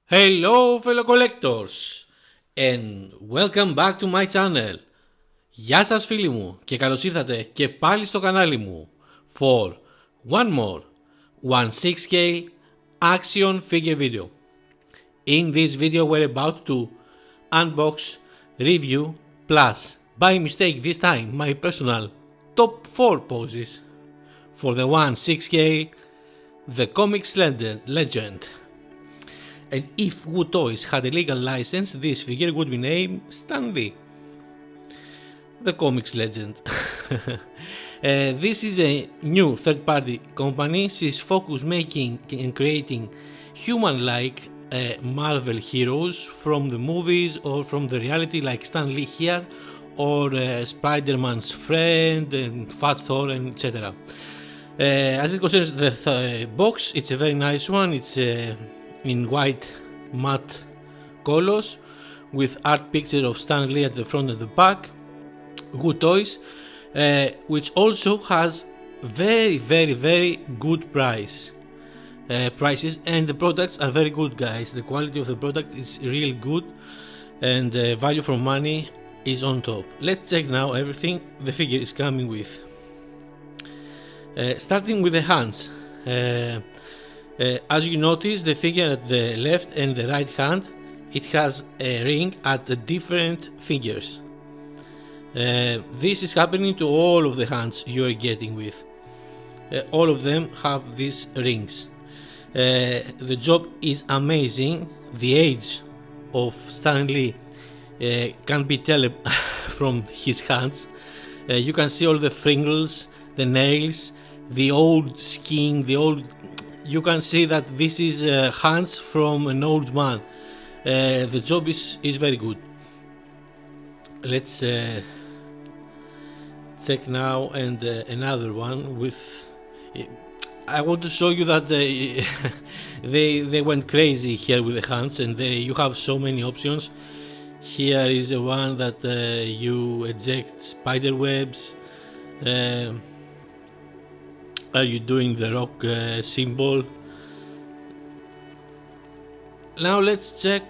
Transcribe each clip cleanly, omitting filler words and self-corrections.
Hello fellow collectors and welcome back to my channel. Γεια σας φίλοι μου και καλώς ήρθατε και πάλι στο κανάλι μου for one more 1/6 scale action figure video. In this video we're about to unbox, review, plus by mistake this time my personal top 4 poses for the 1/6 scale the comics legend. And if Wood Toys had a legal license, this figure would be named Stan Lee, the comics legend. This is a new third-party company. She's focused making and creating human-like Marvel heroes from the movies or from the reality, like Stan Lee here, or Spider-Man's friend, and Fat Thor, and etc. As it concerns the box, it's a very nice one. It's in white matte colors with art picture of Stan Lee at the front and the back. Good Toys, which also has very good prices, and the products are very good, guys. The quality of the product is really good, and value for money is on top. Let's check now everything the figure is coming with. Starting with the hands. As you notice, the figure at the left and the right hand, it has a ring at the different fingers. This is happening to all of the hands you are getting with. All of them have these rings. The job is amazing. The age of Stan Lee can be tell from his hands. You can see all the fingers, the nails, the old skin, you can see that this is hands from an old man. The job is very good. Let's check now and another one with. I want to show you that they went crazy here with the hands, and you have so many options. Here is a one that you eject spider webs. Are you doing the rock symbol? Now let's check.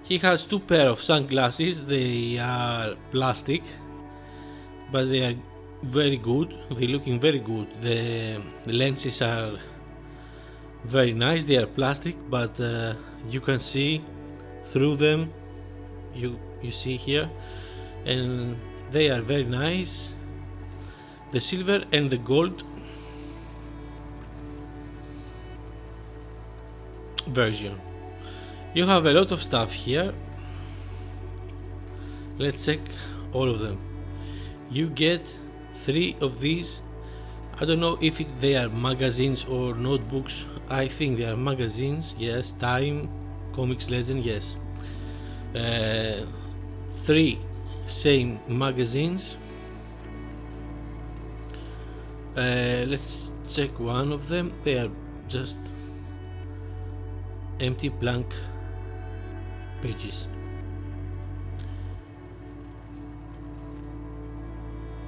He has two pair of sunglasses. They are plastic, but they are very good. They're looking very good. The lenses are very nice. They are plastic, but you can see through them. You see here, and they are very nice. The silver and the gold version. You have a lot of stuff here. Let's check all of them. You get 3 of these. I don't know if they are magazines or notebooks. I think they are magazines. Yes, Time, Comics Legend. Yes, 3 same magazines. Let's check one of them. They are just empty blank pages.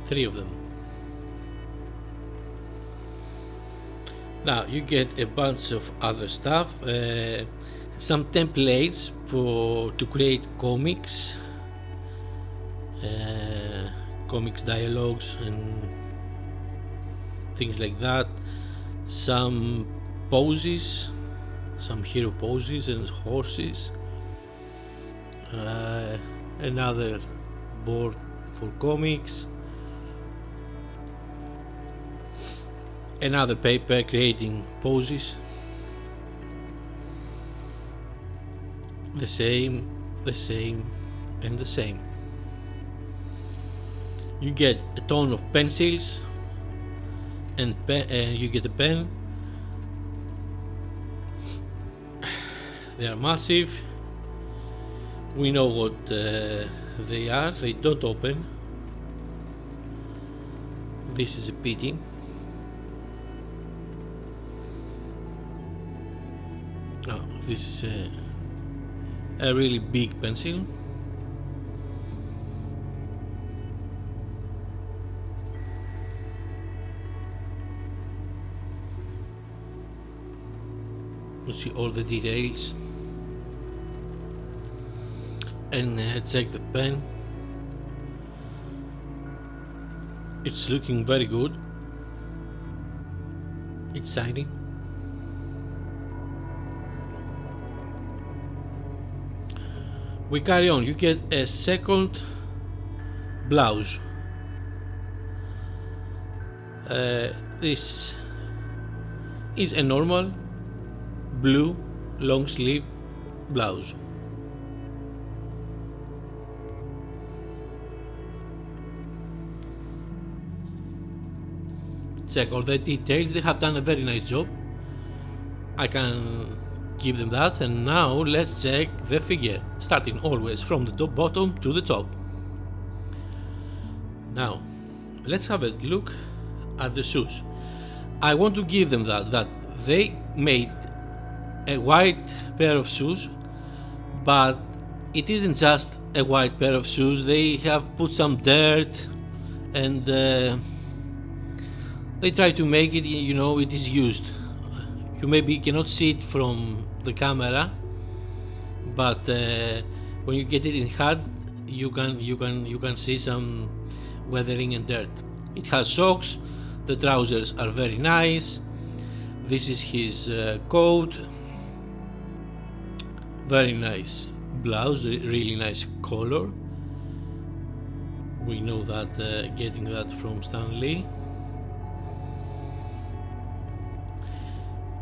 3 of them. Now you get a bunch of other stuff, some templates to create comics, comics dialogues and things like that. Some poses, some hero poses and horses. Another board for comics. Another paper creating poses. The same and the same. You get a ton of pencils and you get a pen. They are massive. We know what they are. They don't open. This is a pity. Oh, this is a really big pencil. You see all the details and check the pen. It's looking very good. It's shiny. We carry on. You get a second blouse. This is a normal blue long sleeve blouse. Check all the details. They have done a very nice job. I can give them that. And now let's check the figure, starting always from the top bottom to the top. Now let's have a look at the shoes. I want to give them that they made a white pair of shoes, but it isn't just a white pair of shoes. They have put some dirt and they try to make it, it is used. You maybe cannot see it from the camera, but when you get it in hand, you can see some weathering and dirt. It has socks. The trousers are very nice. This is his coat. Very nice blouse, really nice color. We know that getting that from Stan Lee.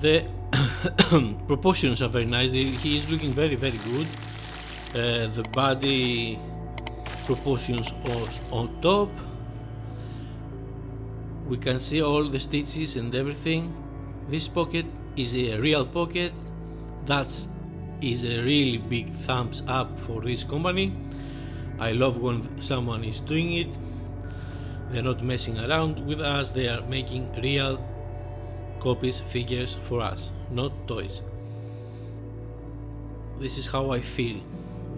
The proportions are very nice. He is looking very good. The body proportions on top. We can see all the stitches and everything. This pocket is a real pocket. That is a really big thumbs up for this company. I love when someone is doing it. They're not messing around with us. They are making real copies, figures for us, not toys. This is how I feel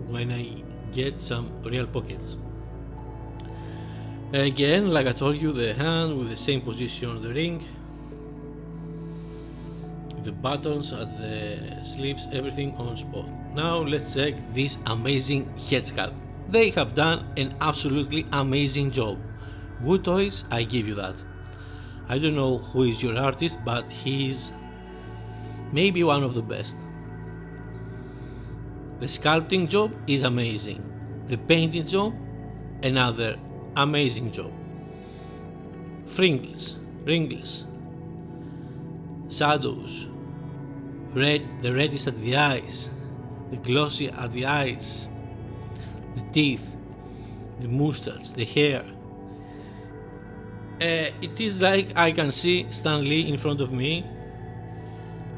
when I get some real pockets. Again, like I told you, the hand with the same position on the ring, the buttons at the sleeves, everything on spot. Now let's check this amazing head sculpt. They have done an absolutely amazing job. Good toys, I give you that. I don't know who is your artist, but he's maybe one of the best. The sculpting job is amazing. The painting job, another amazing job. Wrinkles, shadows, the reddish at the eyes, the glossy at the eyes, the teeth, the mustache, the hair. It is like I can see Stan Lee in front of me.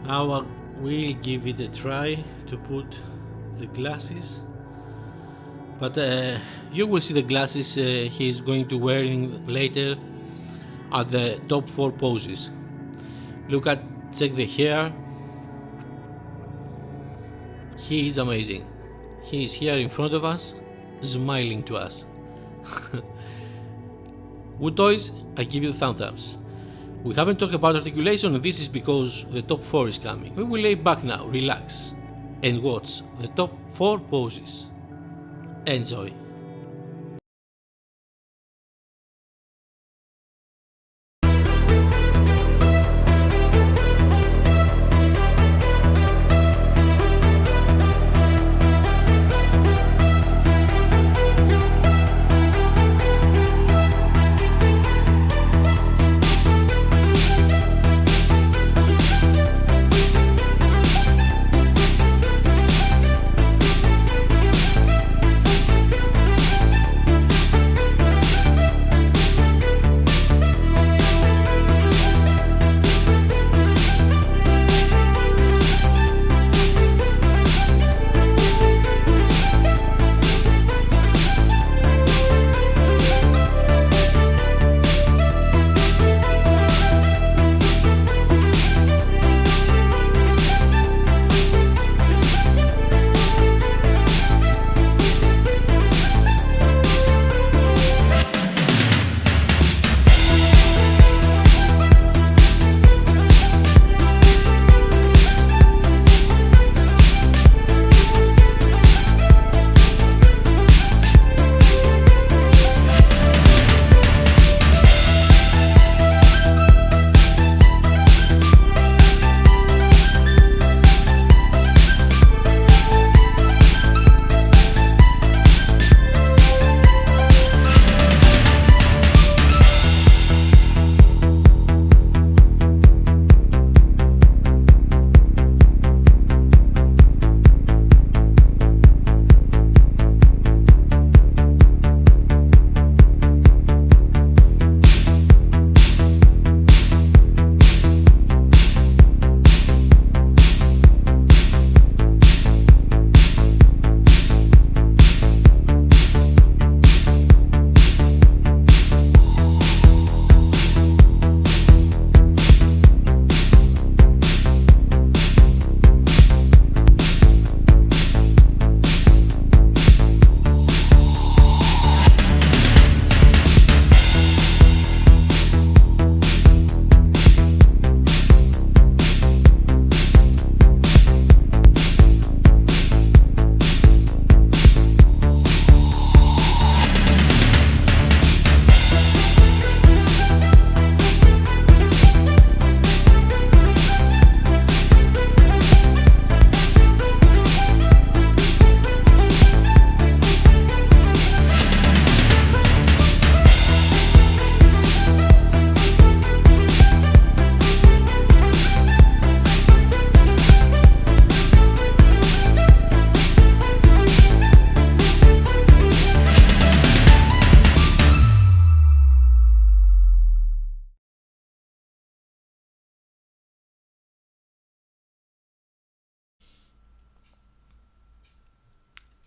Now I will give it a try to put the glasses, but you will see the glasses he is going to wearing later at the top 4 poses. Check the hair. He is amazing. He is here in front of us, smiling to us. Wood toys, I give you thumbs ups. We haven't talked about articulation, and this is because the top 4 is coming. We will lay back now, relax, and watch the top 4 poses. Enjoy.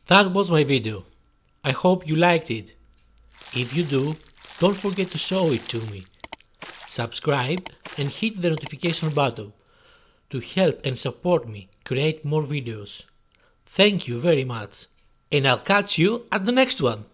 That was my video. I hope you liked it. If you do, don't forget to show it to me. Subscribe and hit the notification button to help and support me create more videos. Thank you very much, and I'll catch you at the next one.